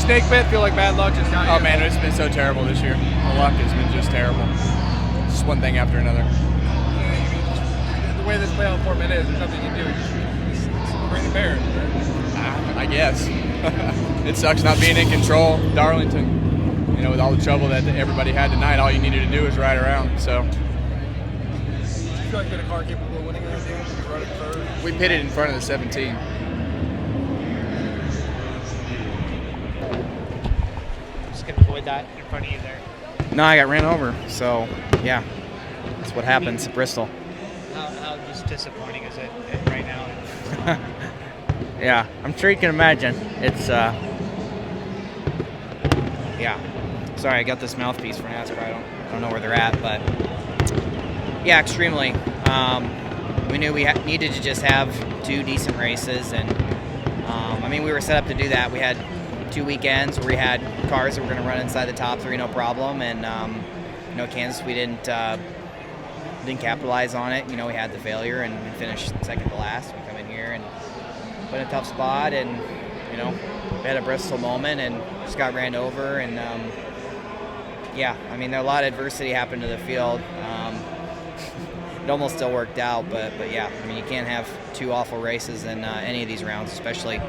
snake bit? Feel like bad luck just got you? Oh man, it's been so terrible this year. The luck has been just terrible. Just one thing after another. The way this playoff format is, there's nothing you can do. Just bring the bear. I guess. It sucks not being in control. Darlington, with all the trouble that everybody had tonight, all you needed to do was ride around. So. Do you feel like you had a car capable of winning everything? Running third? We pitted in front of the 17. Just gonna avoid that in front of you there. No, I got ran over. So, yeah, that's what happens at Bristol. How just disappointing is it right now? Yeah, I'm sure you can imagine. It's, yeah. Sorry, I got this mouthpiece for NASCAR. I don't know where they're at, but yeah, extremely. We knew we needed to just have 2 decent races, and we were set up to do that. We had 2 weekends where we had cars that were going to run inside the top 3, no problem, and Kansas, we didn't capitalize on it. We had the failure and we finished second to last. We come in here and put in a tough spot, and we had a Bristol moment and just got ran over, and a lot of adversity happened to the field. It almost still worked out, but yeah, you can't have 2 awful races in any of these rounds, especially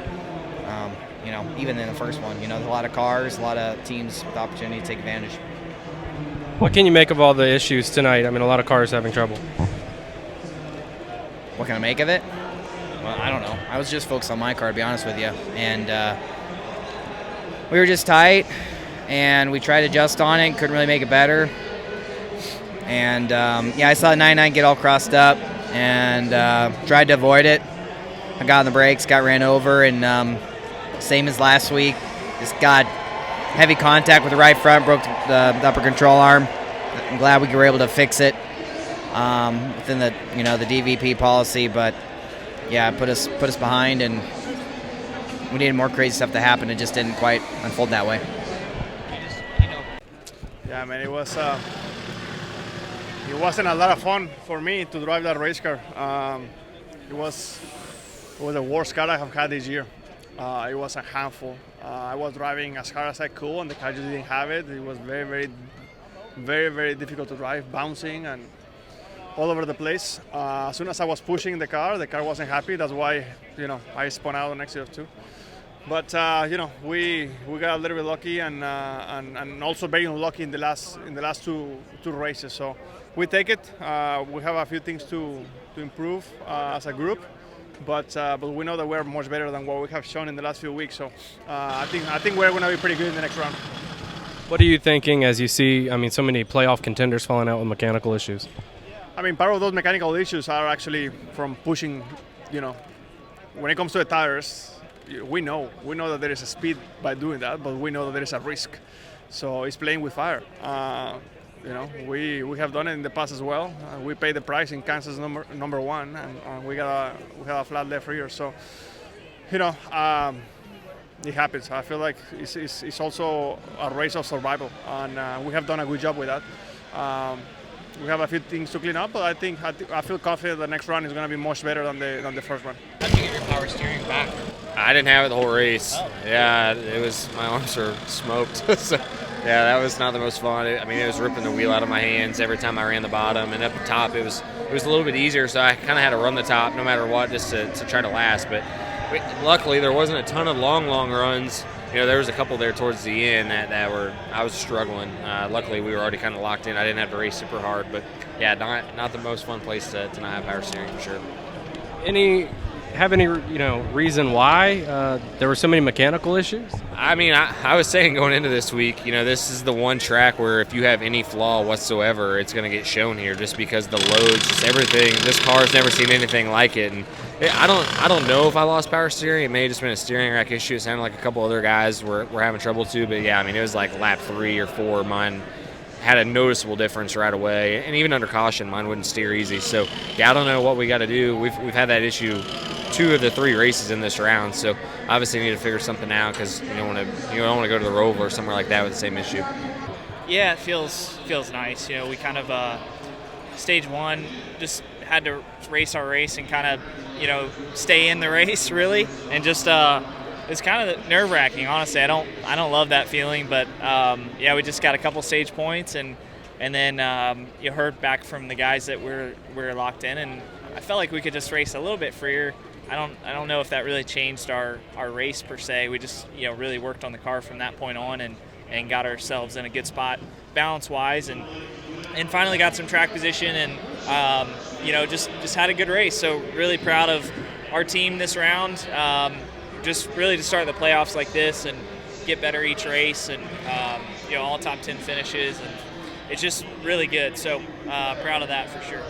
even in the first one. There's a lot of cars, a lot of teams with the opportunity to take advantage. What can you make of all the issues tonight? A lot of cars having trouble. What can I make of it? Well, I don't know. I was just focused on my car, to be honest with you. And we were just tight, and we tried to adjust on it, couldn't really make it better. And, I saw the 99 get all crossed up and tried to avoid it. I got on the brakes, got ran over, and same as last week, just got heavy contact with the right front, broke the upper control arm. I'm glad we were able to fix it within the the DVP policy, but yeah, put us behind, and we needed more crazy stuff to happen. It just didn't quite unfold that way. Yeah, man, it wasn't a lot of fun for me to drive that race car. It was the worst car I have had this year. It was a handful. I was driving as hard as I could, and the car just didn't have it. It was very, very, very, very difficult to drive, bouncing and all over the place. As soon as I was pushing the car wasn't happy. That's why, I spun out on exit of 2. But we got a little bit lucky, and also very unlucky in the last two races. So we take it. We have a few things to improve as a group, but we know that we're much better than what we have shown in the last few weeks. So I think we're going to be pretty good in the next round. What are you thinking as you see, so many playoff contenders falling out with mechanical issues? Part of those mechanical issues are actually from pushing, when it comes to the tires, we know that there is a speed by doing that, but we know that there is a risk. So it's playing with fire. We have done it in the past as well. We paid the price in Kansas number 1, and we have a flat left rear. So, it happens. I feel like it's also a race of survival, and we have done a good job with that. We have a few things to clean up, but I feel confident the next run is going to be much better than the first one. How did you get your power steering back? I didn't have it the whole race. Oh. Yeah, my arms were smoked. So, yeah, that was not the most fun. It was ripping the wheel out of my hands every time I ran the bottom, and up the top it was a little bit easier. So I kind of had to run the top no matter what, just to try to last. But luckily there wasn't a ton of long runs. There was a couple there towards the end that I was struggling. Luckily, we were already kind of locked in. I didn't have to race super hard, but yeah, not the most fun place to not have power steering for sure. Any reason why there were so many mechanical issues? I was saying going into this week, this is the one track where if you have any flaw whatsoever, it's going to get shown here, just because the loads, just everything. This car's never seen anything like it, and I don't know if I lost power steering. It may have just been a steering rack issue. It sounded like a couple other guys were having trouble too, but yeah, it was like lap 3 or 4. Mine had a noticeable difference right away, and even under caution, mine wouldn't steer easy. So yeah, I don't know what we got to do. We've had that issue 2 of the 3 races in this round, so obviously need to figure something out, because you don't want to go to the Roval or somewhere like that with the same issue. Yeah, it feels nice. We kind of stage 1 just had to race our race and kind of stay in the race really, and just it's kind of nerve-wracking, honestly. I don't love that feeling, but yeah, we just got a couple stage points, and then you heard back from the guys that we're locked in, and I felt like we could just race a little bit freer. I don't know if that really changed our race per se. We just really worked on the car from that point on, and got ourselves in a good spot balance-wise, and finally got some track position, and just had a good race. So really proud of our team this round. Just really to start the playoffs like this and get better each race, and all top 10 finishes, and it's just really good. So proud of that for sure.